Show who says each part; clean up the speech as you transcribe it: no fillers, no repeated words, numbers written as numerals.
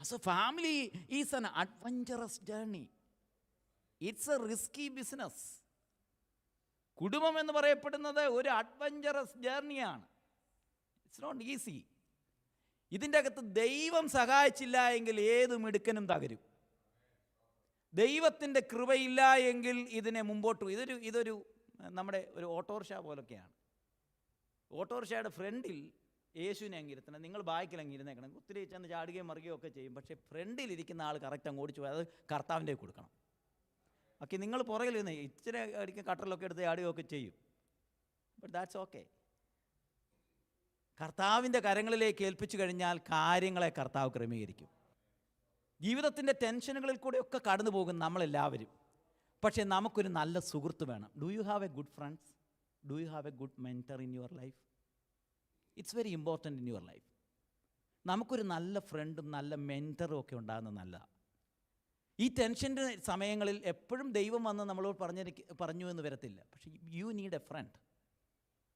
Speaker 1: As a family is an adventurous journey. It's a risky business. കുടുംബം എന്ന് പറയപ്പെടുന്നത് ഒരു അഡ്വഞ്ചറസ് ജേർണിയാണ്. It's not easy. ഇതിൻ്റെ അകത്ത് ദൈവം സഹായിച്ചില്ല എങ്കിൽ ഏത് മിടുക്കനും തകരും. ദൈവത്തിൻ്റെ കൃപയില്ല എങ്കിൽ ഇതിനെ മുമ്പോട്ട് ഇതൊരു നമ്മുടെ ഒരു ഓട്ടോറിക്ഷ പോലൊക്കെയാണ്. ഓട്ടോറിക്ഷയുടെ ഫ്രണ്ടിൽ യേശുവിനെ അങ്ങിരുത്തണം, നിങ്ങൾ ബാക്കിൽ അങ്ങിരുന്നേക്കണം. ഒത്തിരി ചെന്ന് ചാടുകയും മറിയുകയും ഒക്കെ ചെയ്യും. പക്ഷേ ഫ്രണ്ടിലിരിക്കുന്ന ആൾ കറക്റ്റ് അങ്ങ് ഓടിച്ചു പോയി അത് കർത്താവിൻ്റെ കൊടുക്കണം. ഓക്കെ, നിങ്ങൾ പുറകിൽ നിന്ന് ഇച്ചിരി അടിക്കും കട്ടറിലൊക്കെ എടുത്ത് ചാടുകയൊക്കെ ചെയ്യും. But that's okay. കർത്താവിൻ്റെ കരങ്ങളിലേക്ക് ഏൽപ്പിച്ചു കഴിഞ്ഞാൽ കാര്യങ്ങളെ കർത്താവ് ക്രമീകരിക്കും. ജീവിതത്തിൻ്റെ ടെൻഷനുകളിൽ കൂടെയൊക്കെ കടന്നു പോകും നമ്മളെല്ലാവരും. പക്ഷേ നമുക്കൊരു നല്ല സുഹൃത്ത് വേണം. Do you have A good friends? Do you have A good mentor in your life? It's very important in your life. നമുക്കൊരു നല്ല ഫ്രണ്ടും നല്ല മെൻറ്ററും ഒക്കെ ഉണ്ടാകുന്നത് നല്ലതാണ്. ഈ ടെൻഷൻ്റെ സമയങ്ങളിൽ എപ്പോഴും ദൈവം വന്ന് നമ്മളോട് പറഞ്ഞു എന്ന് വരത്തില്ല. പക്ഷേ യു നീഡ് എ ഫ്രണ്ട്.